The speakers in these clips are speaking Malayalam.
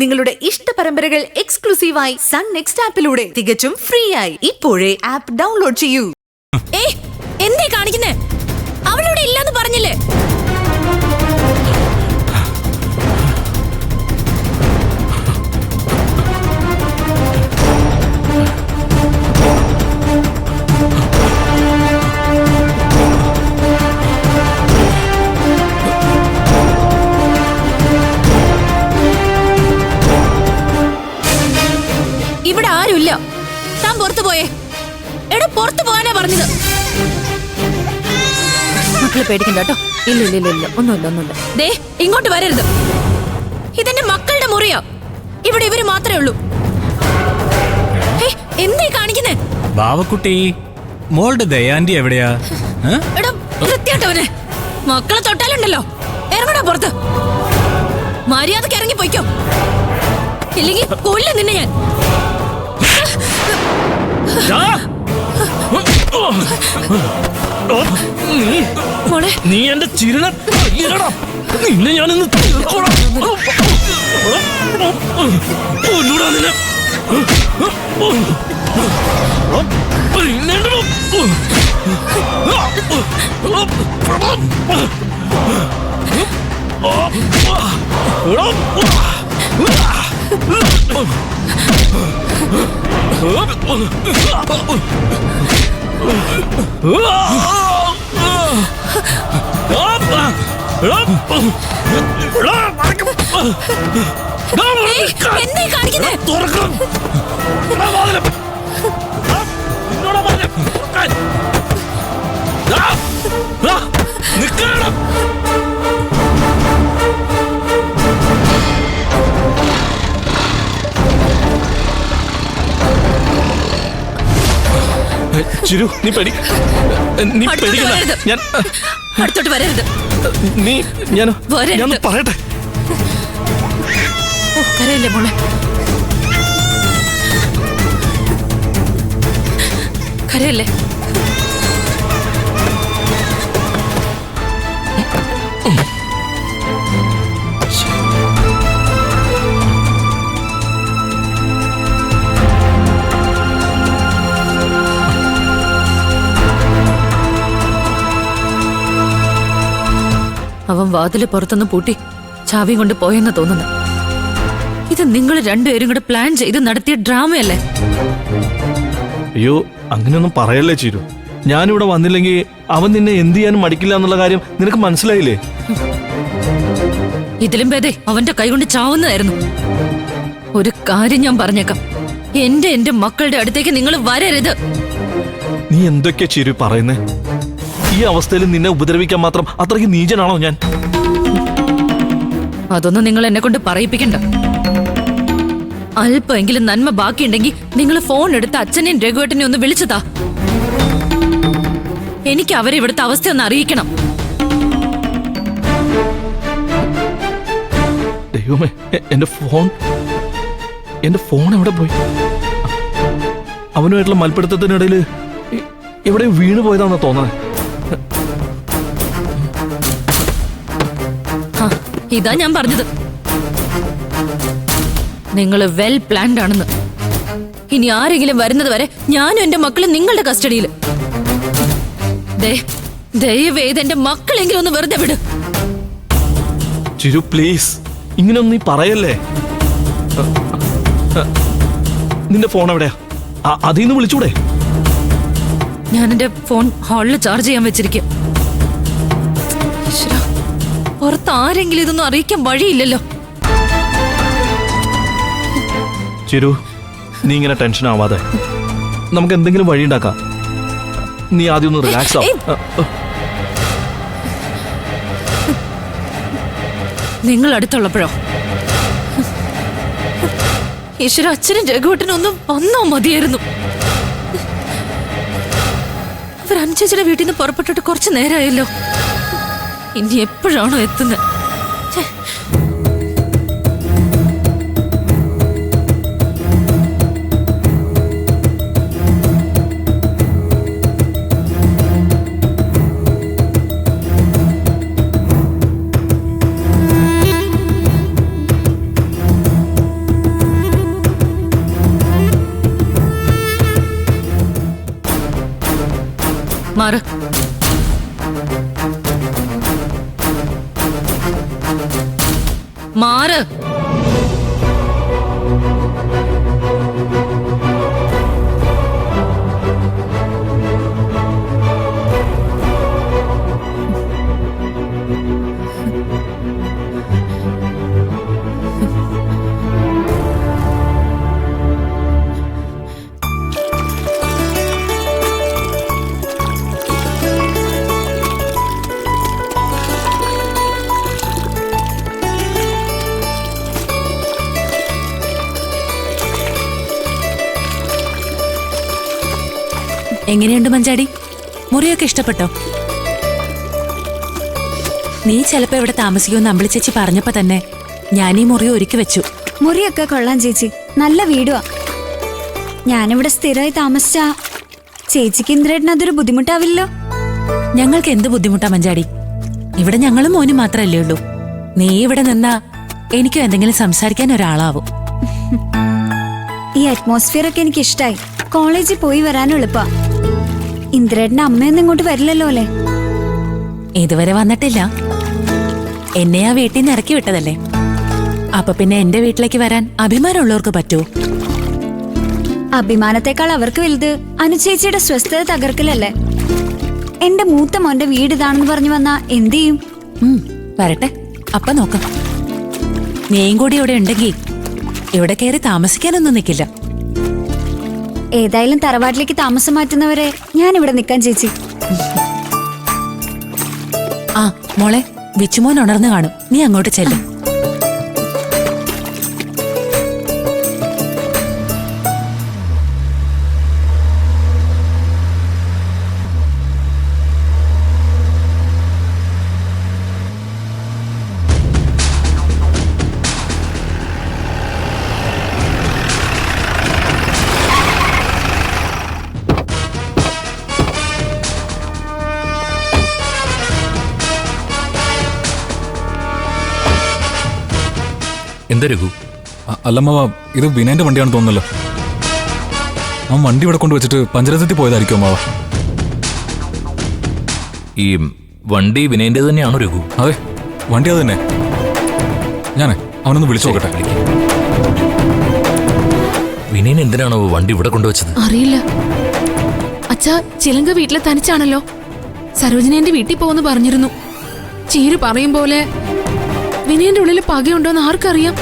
നിങ്ങളുടെ ഇഷ്ട പരമ്പരകൾ എക്സ്ക്ലൂസീവായി സൺ നെക്സ്റ്റ് ആപ്പിലൂടെ തികച്ചും ഫ്രീ ആയി ഇപ്പോഴേ ആപ്പ് ഡൗൺലോഡ് ചെയ്യൂ. എന്തേ കാണിക്കുന്നേ? അവളോട് ഇല്ലെന്ന് പറഞ്ഞില്ലേ? ഇവിടെ ആരുമില്ല. താൻ പുറത്തു പോയേ. എടാ, പുറത്തു പോകാനാ പറഞ്ഞത്. മക്കളെ പേടിക്കണ്ട കേട്ടോ. ഇല്ല, ഒന്നുമില്ല. ദേ, ഇങ്ങോട്ട് വരരുത്. ഇതെന്റെ മക്കളുടെ മുറിയാ. ഇവിടെ ഇവര് മാത്രമേ ഉള്ളൂ. എന്തേ കാണിക്കുന്നേ? ബാവക്കുട്ടി, മോളുടെ ദയാന്റി എവിടെയാ? എടാ, വൃത്തിയായിട്ടവനെ. മക്കളെ തൊട്ടാലുണ്ടല്ലോ, ഇറങ്ങടാ പുറത്ത്. മര്യാദക്ക് ഇറങ്ങി പോയിക്കോ, ഇല്ലെങ്കിൽ കൊല്ലും നിന്നെ ഞാൻ. മോളെ, നീ എന്റെ ചിരണ നിന്നെ ഞാനിന്ന് നിന്നെ എന്തേ കാണിക്കുന്നേ? ചിരു, നീ പേടിക്കണ്ട. ഞാൻ അടുത്തോട്ട് വരരുത്. ഞാൻ പറയട്ടെ. കരയല്ലേ മോളെ, കരയല്ലേ. അവൻ വാതില് പുറത്തുനിന്ന് പൂട്ടി ചാവി കൊണ്ട് പോയെന്ന് തോന്നുന്നു. ഇത് നിങ്ങൾ രണ്ടുപേരും കൂടെ പ്ലാൻ ചെയ്ത് നടത്തിയ ഡ്രാമയല്ലേ? അയ്യോ, അങ്ങനെയൊന്നും പറയല്ലേ ചിരു. ഞാനിവിടെ വന്നില്ലെങ്കിൽ അവൻ നിന്നെ എന്ത് ചെയ്യാനും മടിക്കില്ല എന്നുള്ള കാര്യം നിനക്ക് മനസ്സിലായില്ലേ? ഇതിലും ഭേദേ അവന്റെ കൈകൊണ്ട് ചാവുന്നതായിരുന്നു. ഒരു കാര്യം ഞാൻ പറഞ്ഞേക്കാം, എന്റെ മക്കളുടെ അടുത്തേക്ക് നിങ്ങൾ വരരുത്. നീ എന്തൊക്കെയാ ചിരു പറയുന്നേ? ഈ അവസ്ഥയിൽ നിന്നെ ഉപദ്രവിക്കാൻ മാത്രം അത്രയ്ക്ക് നീചനാണോ ഞാൻ? അതൊന്നും നിങ്ങൾ എന്നെ കൊണ്ട് പറയിപ്പിക്കണ്ട. അല്പമെങ്കിലും നന്മ ബാക്കിയുണ്ടെങ്കിൽ നിങ്ങൾ ഫോൺ എടുത്ത് അച്ഛനെയും രഘുവേട്ടനെയും ഒന്ന് വിളിച്ചതാ. എനിക്ക് അവരെ ഇവിടുത്തെ അവസ്ഥ ഒന്ന് അറിയിക്കണം. ദൈവമേ, എന്റെ ഫോൺ എവിടെ പോയി? അവനുമായിട്ടുള്ള മൽപ്പിടുത്തത്തിനിടയിൽ എവിടെ വീണു പോയതാണെന്ന് തോന്നണേ. ഇതാ ഞാൻ പറഞ്ഞത്, നിങ്ങൾ വെൽ പ്ലാൻഡ് ആണെന്ന്. ഇനി ആരെങ്കിലും വരുന്നത് വരെ ഞാനും എന്റെ മക്കളും നിങ്ങളുടെ കസ്റ്റഡിയിൽ. ദയവേത് എന്റെ മക്കളെങ്കിലും ഒന്ന് വെറുതെ വിട്. ചിരു, പ്ലീസ്, ഇങ്ങനെയൊന്നും നീ പറയല്ലേ. നിന്റെ ഫോൺ എവിടെയാ? അതിന്ന് വിളിച്ചൂടെ? ഞാൻ എന്റെ ഫോൺ ഹാളിൽ ചാർജ് ചെയ്യാൻ വെച്ചിരിക്കും. പുറത്ത് ആരെങ്കിലും ഇതൊന്നും അറിയിക്കാൻ വഴിയില്ലല്ലോ. ചിരു, നീ ഇങ്ങനെ ടെൻഷൻ ആവാതെ നമുക്ക് എന്തെങ്കിലും വഴി ഉണ്ടാക്കാം. നീ ആദ്യം ഒന്ന് റിലാക്സ് ആവും. നിങ്ങൾ അടുത്തുള്ളപ്പോഴോ? ഈശ്വര, അച്ഛനും രഘുവേട്ടനും ഒന്നും വന്നോ മതിയായിരുന്നു. അവർ അനുചേച്ചിയുടെ വീട്ടിൽ നിന്ന് പുറപ്പെട്ടിട്ട് കുറച്ചു നേരമായല്ലോ. ഇനി എപ്പോഴാണോ എത്തുന്നത്? മാറ്. മാറ്. എങ്ങനെയുണ്ട് മഞ്ചാടി? മുറിയൊക്കെ ഇഷ്ടപ്പെട്ടോ? നീ ചിലപ്പോ ഇവിടെ താമസിക്കുമെന്ന് അമ്പിളി ചേച്ചി പറഞ്ഞപ്പോ തന്നെ ഞാൻ ഈ മുറി ഒരുക്കി വെച്ചു. മുറിയൊക്കെ കൊള്ളാം ചേച്ചി, നല്ല വീടുവാ. ഞാനിവിടെ സ്ഥിരമായി താമസിച്ചാ ചേച്ചിക്ക് ഇന്ദ്രേട്ടന് അതൊരു ബുദ്ധിമുട്ടാവില്ലോ? ഞങ്ങൾക്ക് എന്ത് ബുദ്ധിമുട്ടാ മഞ്ചാടി? ഇവിടെ ഞങ്ങളും മോനും മാത്രല്ലേ ഉള്ളൂ. നീ ഇവിടെ നിന്നാ എനിക്കും എന്തെങ്കിലും സംസാരിക്കാൻ ഒരാളാവും. ഈ അറ്റ്മോസ്ഫിയർ ഒക്കെ എനിക്ക് ഇഷ്ടായി. കോളേജിൽ പോയി വരാൻ എളുപ്പാ. ഇന്ദ്രേട്ടന്റെ അമ്മയൊന്നും ഇങ്ങോട്ട് വരില്ലല്ലോ അല്ലേ? ഇതുവരെ വന്നിട്ടില്ല. എന്നെ ആ വീട്ടിൽ നിന്ന് ഇറക്കി വിട്ടതല്ലേ. അപ്പൊ പിന്നെ എന്റെ വീട്ടിലേക്ക് വരാൻ അഭിമാനമുള്ളവർക്ക് പറ്റൂ? അഭിമാനത്തെക്കാൾ അവർക്ക് വലുത് അനുചേച്ചിയുടെ സ്വസ്ഥത തകർക്കലല്ലേ. എന്റെ മൂത്ത മോന്റെ വീട് ഇതാണെന്ന് പറഞ്ഞു വന്നാ എന്ത് ചെയ്യും? വരട്ടെ, അപ്പൊ നോക്കാം. നീയും കൂടി ഇവിടെ ഉണ്ടെങ്കിൽ ഇവിടെ കയറി താമസിക്കാനൊന്നും നിൽക്കില്ല. ഏതായാലും തറവാട്ടിലേക്ക് താമസം മാറ്റുന്നവരെ ഞാൻ ഇവിടെ നിൽക്കാൻ ചേച്ചി. ആ മോളെ, വിച്ചുമോൻ ഉണർന്നു കാണും. നീ അങ്ങോട്ട് ചെല്ലും. എന്താ രഘു? അല്ലമ്മ, ഇത് വിനയന്റെ വണ്ടിയാണെന്ന് തോന്നുന്നല്ലോ. അവൻ വണ്ടി ഇവിടെ കൊണ്ടുവച്ചിട്ട് പഞ്ചരത്തെത്തി പോയതായിരിക്കും അമ്മാവ. ഈ വണ്ടി വിനയന്റെ തന്നെയാണോ രഘു? അതെ, വണ്ടി അത് തന്നെ. ഞാനേ അവനൊന്ന് വിളിച്ചു നോക്കട്ടെ. വിനയൻ എന്തിനാണോ വണ്ടി ഇവിടെ കൊണ്ടുവച്ചത്? അറിയില്ല അച്ഛാ. ചിലങ്ക വീട്ടിലെ തനിച്ചാണല്ലോ. സരോജിനി എന്റെ വീട്ടിൽ പോകുന്നു പറഞ്ഞിരുന്നു. ചീര് പറയും പോലെ വിനയന്റെ ഉള്ളിൽ പകയുണ്ടോന്ന് ആർക്കറിയാം?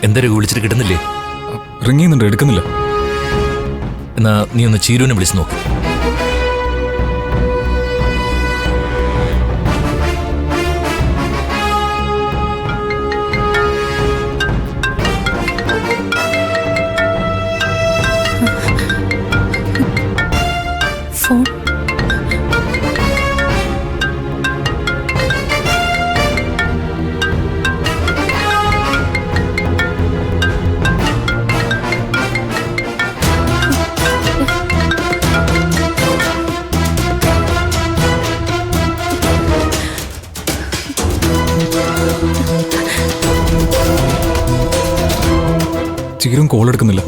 എന്താ രഘു, വിളിച്ചിട്ട് കിട്ടുന്നില്ലേ? റിങ് ചെയ്യുന്നുണ്ട്, എടുക്കുന്നില്ല. എന്നാ നീ ഒന്ന് ചീരുവിനെ വിളിച്ചു നോക്ക്. ഫോൺ ചീരും കോൾ എടുക്കുന്നില്ല.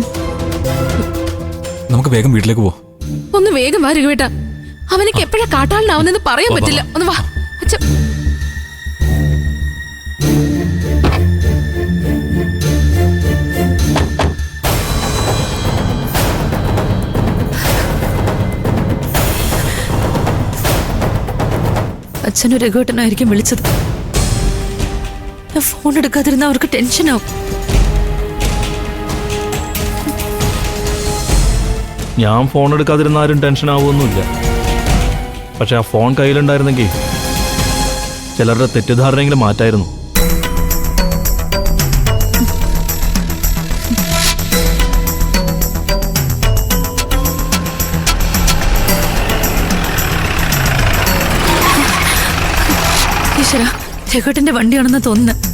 നമുക്ക് വേഗം വീട്ടിലേക്ക് പോവാം. ഒന്ന് വേഗം വാ രഘുവേട്ടാ. അവനക്ക് എപ്പോഴാ കാട്ടാളനാവുന്നെന്ന് പറയാൻ പറ്റില്ല. ഒന്ന് വാ അച്ഛ. അച്ഛനും രഘുവേട്ടനായിരിക്കും വിളിച്ചത്. ഫോൺ എടുക്കാതിരുന്ന അവർക്ക് ടെൻഷനാവും. ഞാൻ ഫോൺ എടുക്കാതിരുന്ന ആരും ടെൻഷൻ ആവുമൊന്നുമില്ല. പക്ഷെ ആ ഫോൺ കയ്യിലുണ്ടായിരുന്നെങ്കിൽ ചിലരുടെ തെറ്റിദ്ധാരണയെങ്കിലും മാറ്റായിരുന്നു. ഈശ്വര, രഘുവേട്ടന്റെ വണ്ടിയാണെന്ന് തോന്നുന്നു.